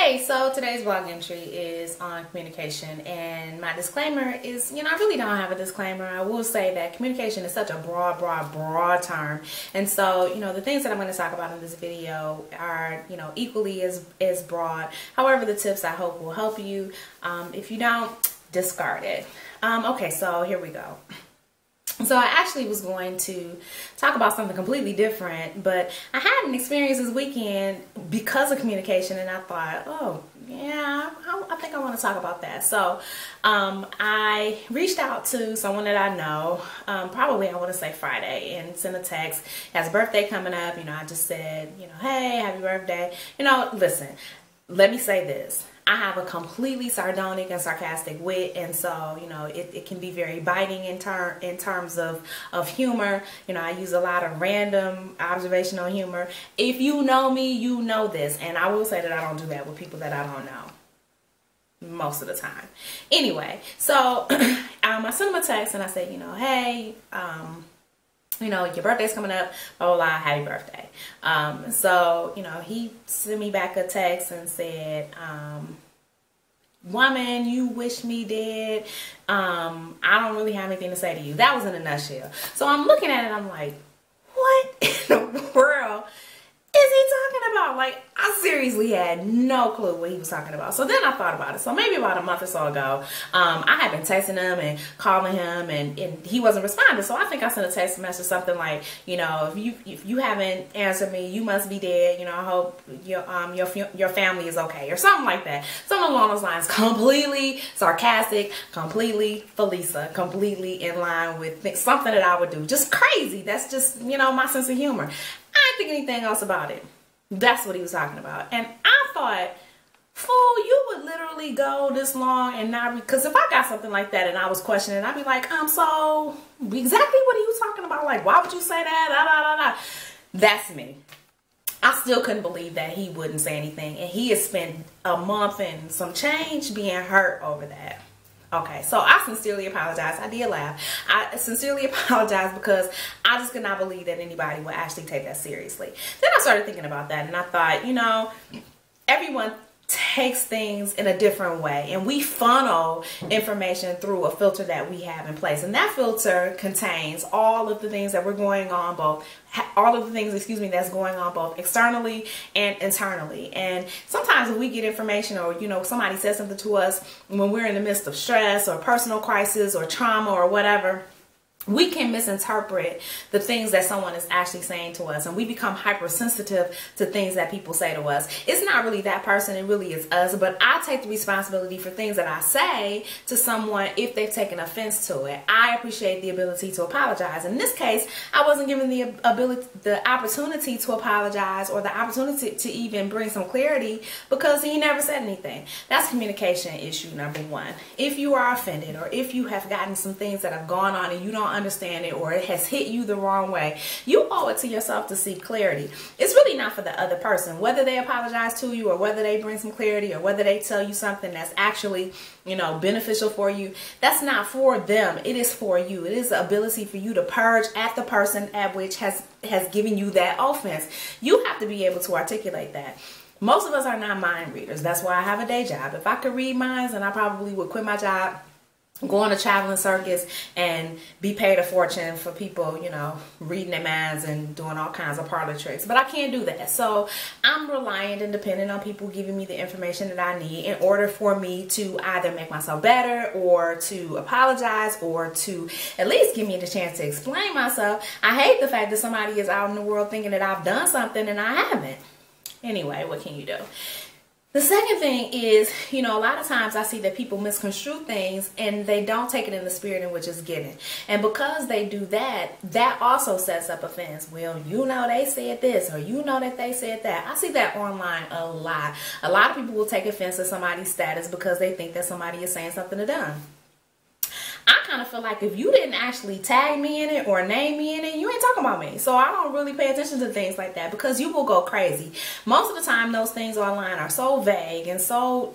Hey, so today's blog entry is on communication, and my disclaimer is, I really don't have a disclaimer. I will say that communication is such a broad term, and so, the things that I'm going to talk about in this video are, equally as broad. However, the tips I hope will help you. If you don't, discard it. Okay, so here we go. So I actually was going to talk about something completely different, but I had an experience this weekend because of communication, and I thought, oh yeah, I think I want to talk about that. So I reached out to someone that I know, probably I want to say Friday, and sent a text. He has a birthday coming up. I just said, hey, happy birthday. Listen, let me say this. I have a completely sardonic and sarcastic wit, and so it can be very biting in terms of humor. I use a lot of random observational humor. If you know me, you know this, and I will say that I don't do that with people that I don't know most of the time. Anyway, so I sent him a text and I said, hey, your birthday's coming up, blah, blah, blah, happy birthday. So, he sent me back a text and said, woman, you wish me dead. I don't really have anything to say to you. That was in a nutshell. So I'm looking at it, I'm like, what in the world is he talking about? Like, I seriously had no clue what he was talking about. So then I thought about it. So maybe about a month or so ago, I had been texting him and calling him, and he wasn't responding. So I think I sent a text message, something like, if you haven't answered me, you must be dead. I hope your family is okay, or something like that. Something along those lines. Completely sarcastic, completely Felisa, completely in line with something that I would do. Just crazy. That's just, my sense of humor. I didn't think anything else about it. That's what he was talking about. And I thought, fool, you would literally go this long and not, because if I got something like that and I was questioning, I'd be like, so exactly what are you talking about? Like, why would you say that? Da, da, da, da. That's me. I still couldn't believe that he wouldn't say anything. And he has spent a month and some change being hurt over that. Okay, so I sincerely apologize. I did laugh. I sincerely apologize because I just could not believe that anybody would actually take that seriously. Then I started thinking about that, and I thought, everyone takes things in a different way, and we funnel information through a filter that we have in place, and that filter contains all of the things that we're going on that's going on both externally and internally. And sometimes when we get information, or somebody says something to us when we're in the midst of stress or personal crisis or trauma or whatever, we can misinterpret the things that someone is actually saying to us, and we become hypersensitive to things that people say to us. It's not really that person, it really is us, but I take the responsibility for things that I say to someone if they've taken offense to it. I appreciate the ability to apologize. In this case, I wasn't given the opportunity to apologize, or the opportunity to even bring some clarity, because he never said anything. That's communication issue number one. If you are offended, or if you have gotten some things that have gone on and you don't understand it, or it has hit you the wrong way, you owe it to yourself to seek clarity. It's really not for the other person, whether they apologize to you, or whether they bring some clarity, or whether they tell you something that's actually beneficial for you. That's not for them. It is for you. It is the ability for you to purge at the person at which has given you that offense. You have to be able to articulate that. Most of us are not mind readers. That's why I have a day job. If I could read minds, then I probably would quit my job, go on a traveling circus, and be paid a fortune for people, reading their minds and doing all kinds of parlor tricks. But I can't do that. So I'm reliant and dependent on people giving me the information that I need in order for me to either make myself better, or to apologize, or to at least give me the chance to explain myself. I hate the fact that somebody is out in the world thinking that I've done something and I haven't. Anyway, what can you do? The second thing is, a lot of times I see that people misconstrue things and they don't take it in the spirit in which it's given. And because they do that, that also sets up offense. Well, they said this, or that they said that. I see that online a lot. A lot of people will take offense at somebody's status because they think that somebody is saying something to them. I kind of feel like if you didn't actually tag me in it or name me in it, you ain't talking about me. So I don't really pay attention to things like that, because you will go crazy. Most of the time, those things online are so vague and so...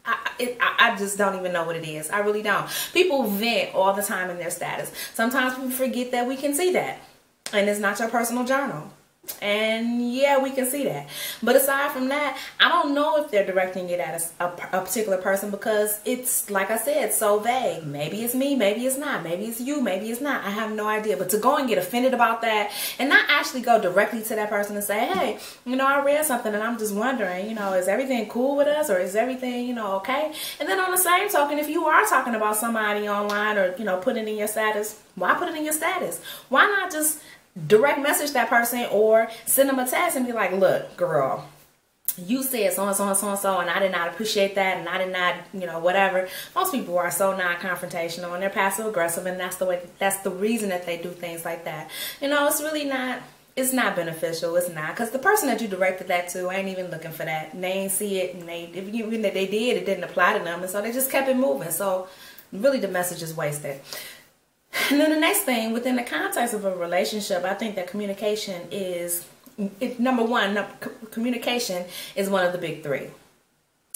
I just don't even know what it is. I really don't. People vent all the time in their status. Sometimes people forget that we can see that. And it's not your personal journal. And yeah, we can see that. But aside from that, I don't know if they're directing it at a particular person, because it's, like I said, so vague. Maybe it's me, maybe it's not, maybe it's you, maybe it's not. I have no idea. But to go and get offended about that and not actually go directly to that person and say, hey, you know, I read something and I'm just wondering, you know, is everything cool with us, or is everything, you know, okay? And then on the same token, if you are talking about somebody online, or, you know, put it in your status, why put it in your status? Why not just direct message that person, or send them a text and be like, look, girl, you said so and so and so and so, and I did not appreciate that, and I did not, you know, whatever. Most people are so non-confrontational, and they're passive aggressive, and that's the reason that they do things like that. You know, it's really not, it's not beneficial. It's not, because the person that you directed that to ain't even looking for that, and they ain't see it, and even if they did, it didn't apply to them, and so they just kept it moving. So really the message is wasted. And then the next thing, within the context of a relationship, I think that communication is, number one, communication is one of the big three.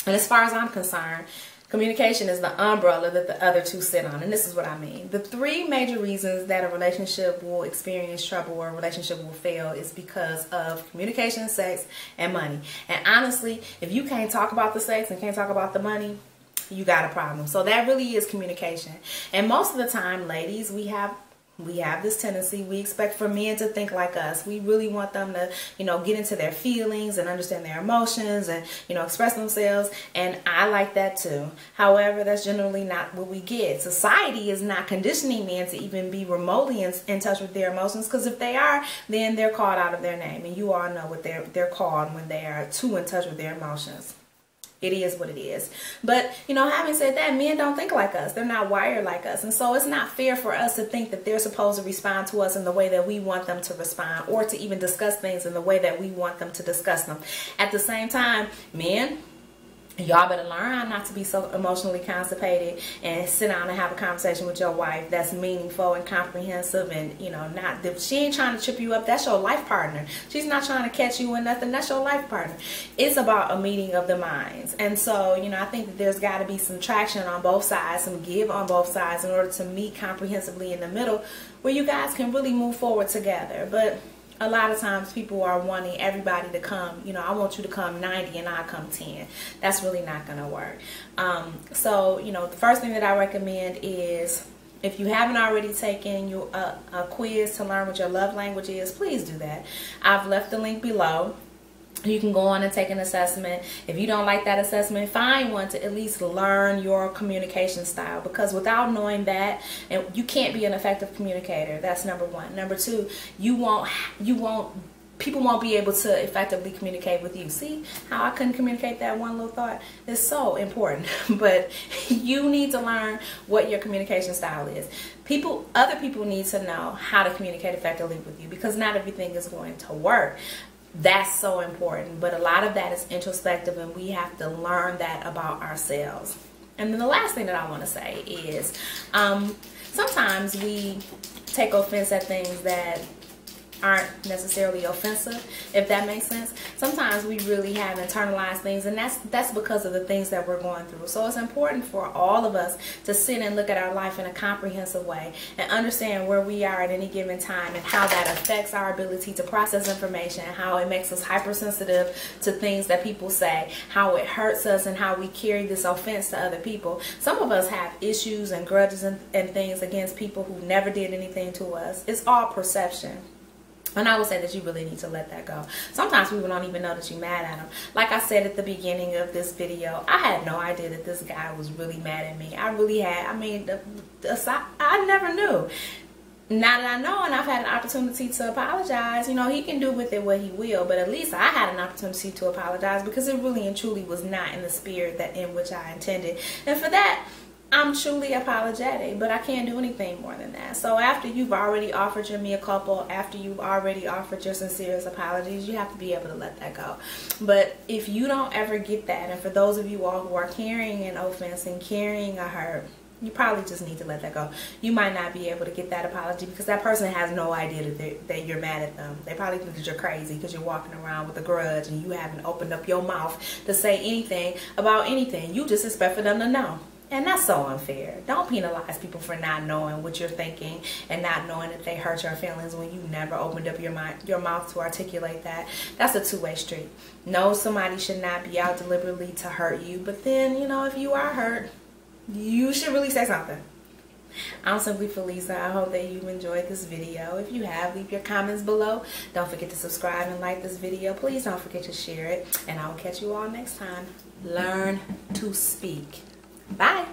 And as far as I'm concerned, communication is the umbrella that the other two sit on. And this is what I mean. The three major reasons that a relationship will experience trouble or a relationship will fail is because of communication, sex, and money. And honestly, if you can't talk about the sex and can't talk about the money, you got a problem. So that really is communication. And most of the time, ladies, we have this tendency, we expect for men to think like us. We really want them to, you know, get into their feelings and understand their emotions and, you know, express themselves. And I like that too. However, that's generally not what we get. Society is not conditioning men to even be remotely in touch with their emotions, because if they are, then they're called out of their name. And you all know what they're called when they are too in touch with their emotions. It is what it is. But, you know, having said that, men don't think like us. They're not wired like us. And so it's not fair for us to think that they're supposed to respond to us in the way that we want them to respond, or to even discuss things in the way that we want them to discuss them. At the same time, men, y'all better learn how not to be so emotionally constipated, and sit down and have a conversation with your wife that's meaningful and comprehensive, and, you know, not, if she ain't trying to trip you up, that's your life partner. She's not trying to catch you in nothing, that's your life partner. It's about a meeting of the minds. And so, you know, I think that there's got to be some traction on both sides, some give on both sides, in order to meet comprehensively in the middle, where you guys can really move forward together. But a lot of times people are wanting everybody to come, you know, I want you to come 90 and I come 10. That's really not going to work. So, you know, the first thing that I recommend is, if you haven't already taken a quiz to learn what your love language is, please do that. I've left the link below. You can go on and take an assessment. If you don't like that assessment, find one to at least learn your communication style, because without knowing that, and you can't be an effective communicator. That's number one. Number two, people won't be able to effectively communicate with you. See how I couldn't communicate that one little thought? It's so important. But you need to learn what your communication style is. Other people need to know how to communicate effectively with you, because not everything is going to work. That's so important. But a lot of that is introspective, and we have to learn that about ourselves. And then the last thing that I want to say is, sometimes we take offense at things that aren't necessarily offensive, if that makes sense. Sometimes we really have internalized things, and that's because of the things that we're going through. So it's important for all of us to sit and look at our life in a comprehensive way, and understand where we are at any given time, and how that affects our ability to process information, and how it makes us hypersensitive to things that people say, how it hurts us, and how we carry this offense to other people. Some of us have issues and grudges and things against people who never did anything to us. It's all perception. And I would say that you really need to let that go. Sometimes people don't even know that you're mad at them. Like I said at the beginning of this video, I had no idea that this guy was really mad at me. I really had. I mean, I never knew. Now that I know, and I've had an opportunity to apologize, you know, he can do with it what he will, but at least I had an opportunity to apologize, because it really and truly was not in the spirit in which I intended. And for that, I'm truly apologetic, but I can't do anything more than that. So after you've already offered your mea culpa, after you've already offered your sincerest apologies, you have to be able to let that go. But if you don't ever get that, and for those of you all who are carrying an offense and carrying a hurt, you probably just need to let that go. You might not be able to get that apology, because that person has no idea that you're mad at them. They probably think that you're crazy because you're walking around with a grudge and you haven't opened up your mouth to say anything about anything. You just expect for them to know. And that's so unfair. Don't penalize people for not knowing what you're thinking and not knowing that they hurt your feelings when you never opened up your mouth to articulate that. That's a two-way street. No, somebody should not be out deliberately to hurt you, but then, you know, if you are hurt, you should really say something. I'm Simply Felisa. I hope that you enjoyed this video. If you have, leave your comments below. Don't forget to subscribe and like this video. Please don't forget to share it. And I will catch you all next time. Learn to speak. Bye.